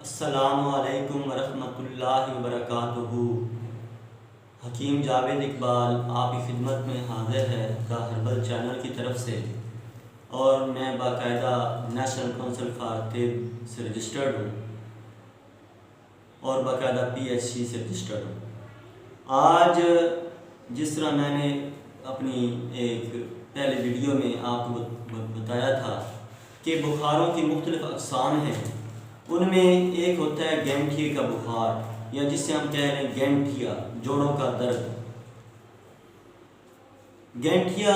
السلام علیکم ورحمۃ اللہ وبرکاتہ۔ حکیم جاوید اقبال آپ کی خدمت میں حاضر ہے دا ہربل چینل کی طرف سے، اور میں باقاعدہ نیشنل کونسل فار طب سے رجسٹرڈ ہوں اور باقاعدہ PHC سے رجسٹرڈ ہوں۔ آج جس طرح میں نے اپنی ایک پہلے ویڈیو میں آپ کو بتایا تھا کہ بخاروں کی مختلف اقسام ہیں، ان میں ایک ہوتا ہے گینٹھیے کا بخار، یا جس سے ہم کہہ رہے ہیں گینٹھیا، جوڑوں کا درد۔ گینٹھیا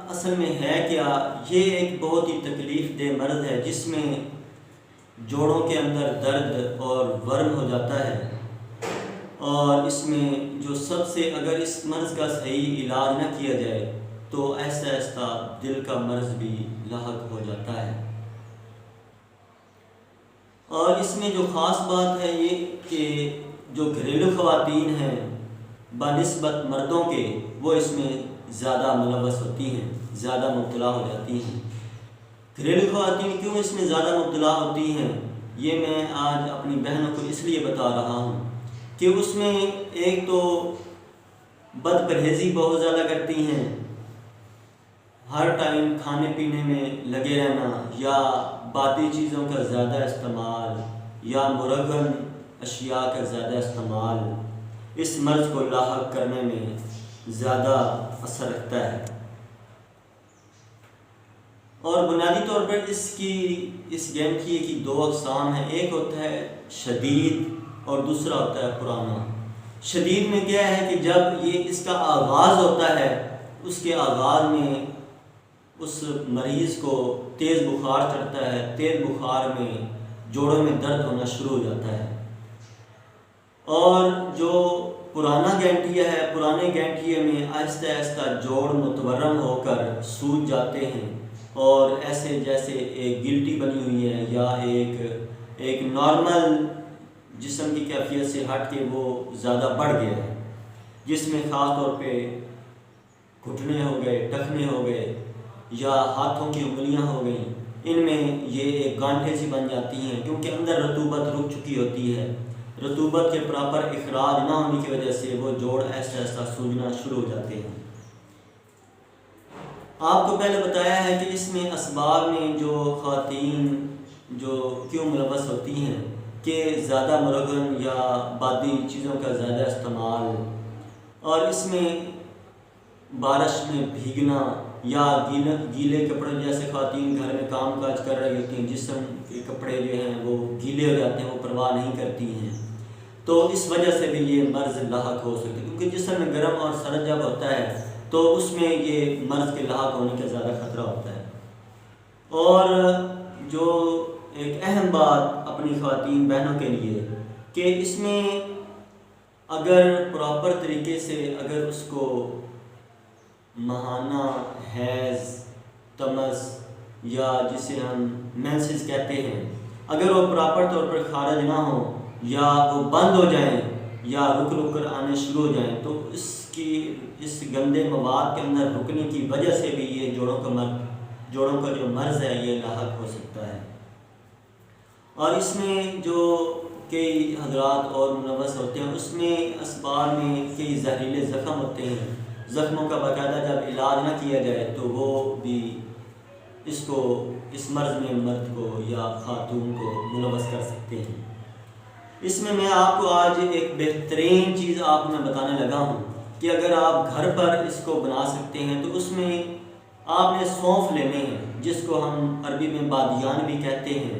اصل میں ہے کیا؟ یہ ایک بہت ہی تکلیف دہ مرض ہے جس میں جوڑوں کے اندر درد اور ورم ہو جاتا ہے، اور اس میں جو سب سے اگر اس مرض کا صحیح علاج نہ کیا جائے تو ایسا ایسا دل کا مرض بھی لاحق ہو جاتا ہے۔ اور اس میں جو خاص بات ہے یہ کہ جو گھریلو خواتین ہیں بنسبت مردوں کے، وہ اس میں زیادہ ملوث ہوتی ہیں، زیادہ مبتلا ہو جاتی ہیں۔ گھریلو خواتین کیوں اس میں زیادہ مبتلا ہوتی ہیں، یہ میں آج اپنی بہنوں کو اس لیے بتا رہا ہوں کہ اس میں ایک تو بد پرہیزی بہت زیادہ کرتی ہیں، ہر ٹائم کھانے پینے میں لگے رہنا، یا باتی چیزوں کا زیادہ استعمال، یا مرغن اشیاء کا زیادہ استعمال اس مرض کو لاحق کرنے میں زیادہ اثر رکھتا ہے۔ اور بنیادی طور پر اس گینٹھیے کی دو اقسام ہیں، ایک ہوتا ہے شدید اور دوسرا ہوتا ہے پرانا۔ شدید میں کیا ہے کہ جب یہ اس کا آغاز ہوتا ہے، اس کے آغاز میں اس مریض کو تیز بخار چڑھتا ہے، تیز بخار میں جوڑوں میں درد ہونا شروع ہو جاتا ہے۔ اور جو پرانا گینٹھیا ہے، پرانے گینٹھیے میں آہستہ آہستہ جوڑ متورم ہو کر سوج جاتے ہیں، اور ایسے جیسے ایک گلٹی بنی ہوئی ہے یا ایک نارمل جسم کی کیفیت سے ہٹ کے وہ زیادہ بڑھ گیا ہے، جس میں خاص طور پہ گھٹنے ہو گئے، ٹخنے ہو گئے، یا ہاتھوں کی انگلیاں ہو گئیں، ان میں یہ ایک گانٹھیں سی بن جاتی ہیں، کیونکہ اندر رطوبت رک چکی ہوتی ہے۔ رطوبت کے پراپر اخراج نہ ہونے کی وجہ سے وہ جوڑ ایسا ایسا سوجنا شروع ہو جاتے ہیں۔ آپ کو پہلے بتایا ہے کہ اس میں اسباب میں جو خواتین جو کیوں ملوث ہوتی ہیں کہ زیادہ مرغن یا بادی چیزوں کا زیادہ استعمال، اور اس میں بارش میں بھیگنا یا گیلے کپڑے، جیسے خواتین گھر میں کام کاج کر رہی ہوتی ہیں، جسم کے کپڑے جو ہیں وہ گیلے ہو جاتے ہیں، وہ پرواہ نہیں کرتی ہیں، تو اس وجہ سے بھی یہ مرض لاحق ہو سکتی ہے، کیونکہ جسم میں گرم اور سرد جب ہوتا ہے تو اس میں یہ مرض کے لاحق ہونے کا زیادہ خطرہ ہوتا ہے۔ اور جو ایک اہم بات اپنی خواتین بہنوں کے لیے کہ اس میں اگر پراپر طریقے سے اگر اس کو ماہانہ حیض، تمس، یا جسے ہم مینسز کہتے ہیں، اگر وہ پراپر طور پر خارج نہ ہو یا وہ بند ہو جائیں یا رک رک کر آنے شروع ہو جائیں، تو اس گندے مواد کے اندر رکنے کی وجہ سے بھی یہ جوڑوں کا جو مرض ہے یہ لاحق ہو سکتا ہے۔ اور اس میں جو کئی حضرات اور ملوث ہوتے ہیں، اس میں اسباب میں کئی زہریلے زخم ہوتے ہیں، زخموں کا باقاعدہ جب علاج نہ کیا جائے تو وہ بھی اس مرض میں مرد کو یا خاتون کو ملوث کر سکتے ہیں۔ اس میں آپ کو آج ایک بہترین چیز آپ میں بتانے لگا ہوں کہ اگر آپ گھر پر اس کو بنا سکتے ہیں تو اس میں آپ نے سونف لینے ہیں، جس کو ہم عربی میں بادیان بھی کہتے ہیں۔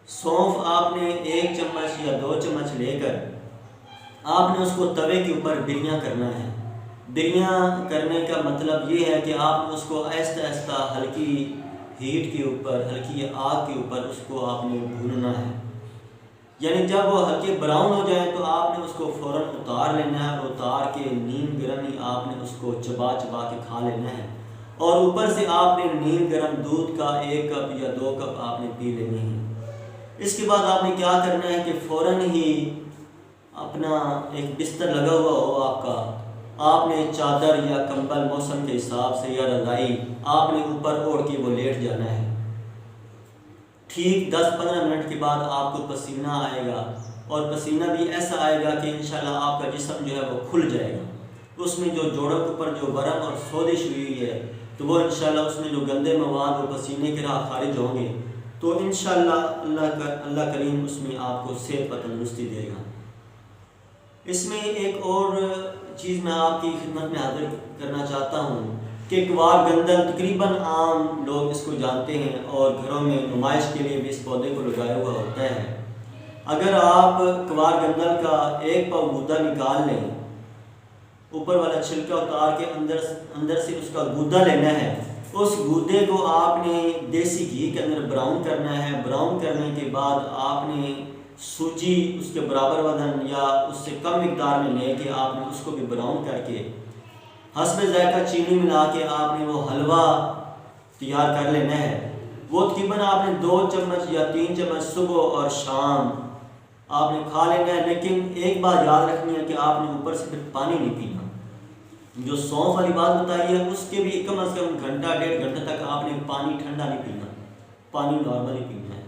سونف آپ نے 1 چمچ یا 2 چمچ لے کر آپ نے اس کو توے کے اوپر بریاں کرنا ہے۔ بریاں کرنے کا مطلب یہ ہے کہ آپ نے اس کو آہستہ آہستہ ہلکی ہیٹ کے اوپر، ہلکی آگ کے اوپر اس کو آپ نے بھوننا ہے، یعنی جب وہ ہلکے براؤن ہو جائیں تو آپ نے اس کو فوراً اتار لینا ہے، اور اتار کے نیم گرم ہی آپ نے اس کو چبا چبا کے کھا لینا ہے، اور اوپر سے آپ نے نیم گرم دودھ کا 1 کپ یا 2 کپ آپ نے پی لینے ہیں۔ اس کے بعد آپ نے کیا کرنا ہے کہ فوراً ہی اپنا ایک بستر لگا ہوا ہو آپ نے چادر یا کمبل موسم کے حساب سے یا رضائی آپ نے اوپر اوڑھ کے وہ لیٹ جانا ہے۔ ٹھیک 10-15 منٹ کے بعد آپ کو پسینہ آئے گا، اور پسینہ بھی ایسا آئے گا کہ انشاءاللہ آپ کا جسم جو ہے وہ کھل جائے گا۔ اس میں جو جوڑوں کے اوپر جو ورم اور سوزش ہوئی ہے تو وہ انشاءاللہ اس میں جو گندے مواد وہ پسینے کے راہ خارج ہوں گے، تو انشاءاللہ اللہ کریم اس میں آپ کو صحت و تندرستی دے گا۔ اس میں ایک اور چیز میں آپ کی خدمت میں حاضر کرنا چاہتا ہوں کہ کوار گندل تقریباً عام لوگ اس کو جانتے ہیں اور گھروں میں نمائش کے لیے بھی اس پودے کو لگایا ہوا ہوتا ہے۔ اگر آپ کوار گندل کا ایک پاؤ گودا نکال لیں، اوپر والا چھلکا اتار کے اندر سے اس کا گودا لینا ہے، اس گودے کو آپ نے دیسی گھی کے اندر براؤن کرنا ہے۔ براؤن کرنے کے بعد آپ نے سوجی اس کے برابر وزن یا اس سے کم مقدار میں لے کے آپ نے اس کو بھی براؤن کر کے حسب ذائقہ چینی ملا کے آپ نے وہ حلوہ تیار کر لینا ہے۔ وہ تقریباً آپ نے 2 چمچ یا 3 چمچ صبح اور شام آپ نے کھا لینا ہے، لیکن ایک بات یاد رکھنی ہے کہ آپ نے اوپر سے پھر پانی نہیں پینا۔ جو سونف والی بات بتائی ہے اس کے بھی کم از کم گھنٹہ 1.5 گھنٹے تک آپ نے پانی ٹھنڈا نہیں پینا، پانی نارمل ہی پینا ہے۔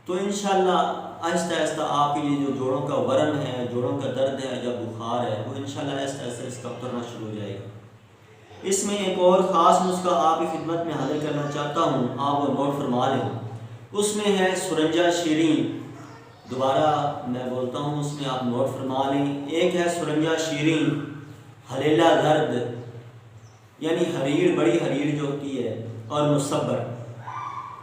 تو انشاءاللہ آہستہ آہستہ آپ کے یہ جو جوڑوں کا ورم ہے، جوڑوں کا درد ہے یا بخار ہے، وہ انشاءاللہ آہستہ آہستہ اس کا اترنا شروع ہو جائے گا۔ اس میں ایک اور خاص نسخہ آپ کی خدمت میں حاضر کرنا چاہتا ہوں، آپ وہ نوٹ فرما لیں۔ اس میں ہے سرنجہ شیریں، دوبارہ میں بولتا ہوں، اس میں آپ نوٹ فرما لیں۔ ایک ہے سرنجہ شیریں، ہلیلا درد یعنی حریر، بڑی حریر جو ہوتی ہے، اور مصبر،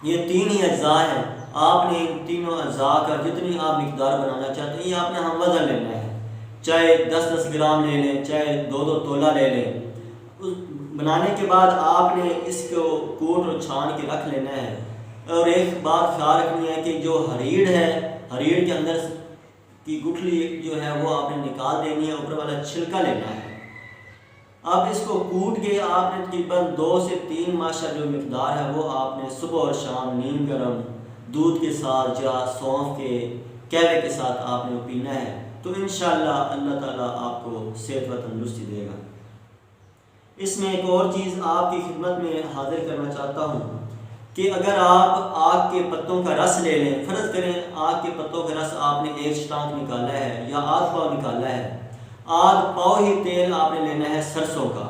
یہ 3 ہی اجزاء ہیں۔ آپ نے ان تینوں اجزاء کا جتنی آپ مقدار بنانا چاہتے ہیں یہ آپ نے ہم وزن لینا ہے، چاہے 10-10 گرام لے لیں، چاہے 2-2 تولہ لے لیں۔ بنانے کے بعد آپ نے اس کو کوٹ اور چھان کے رکھ لینا ہے، اور ایک بات خیال رکھنی ہے کہ جو حریر ہے، حریر کے اندر کی گٹھلی جو ہے وہ آپ نے نکال دینی ہے، اوپر والا چھلکا لینا ہے۔ اب اس کو کوٹ کے آپ نے تقریباً 2 سے 3 ماشا جو مقدار ہے وہ آپ نے صبح اور شام نیم گرم دودھ کے ساتھ یا سونف کے کہوے کے ساتھ آپ نے پینا ہے، تو انشاءاللہ اللہ تعالیٰ آپ کو صحت و تندرستی دے گا۔ اس میں ایک اور چیز آپ کی خدمت میں حاضر کرنا چاہتا ہوں کہ اگر آپ آگ کے پتوں کا رس لے لیں، فرض کریں آگ کے پتوں کا رس آپ نے 1 شٹانک نکالا ہے یا آدھ پاؤ نکالا ہے، آدھ پاؤ ہی تیل آپ نے لینا ہے سرسوں کا۔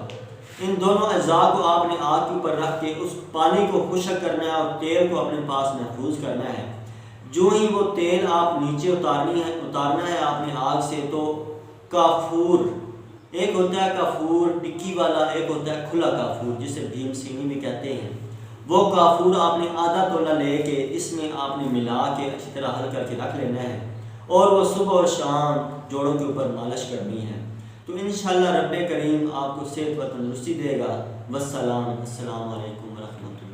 ان دونوں اجزاء کو آپ نے آگ کے اوپر رکھ کے اس پانی کو خشک کرنا ہے اور تیل کو اپنے پاس محفوظ کرنا ہے۔ جو ہی وہ تیل آپ نیچے اتارنا ہے آپ نے آگ سے، تو کافور، ایک ہوتا ہے کافور ٹکی والا، ایک ہوتا ہے کھلا کافور جسے بھیم سینی بھی کہتے ہیں، وہ کافور آپ نے آدھا تولہ لے کے اس میں آپ نے ملا کے اچھی طرح حل کر کے رکھ لینا ہے، اور وہ صبح اور شام جوڑوں کے اوپر مالش کرنی ہے۔ تو انشاءاللہ رب کریم آپ کو صحت و تندرستی دے گا۔ السلام علیکم ورحمۃ اللہ۔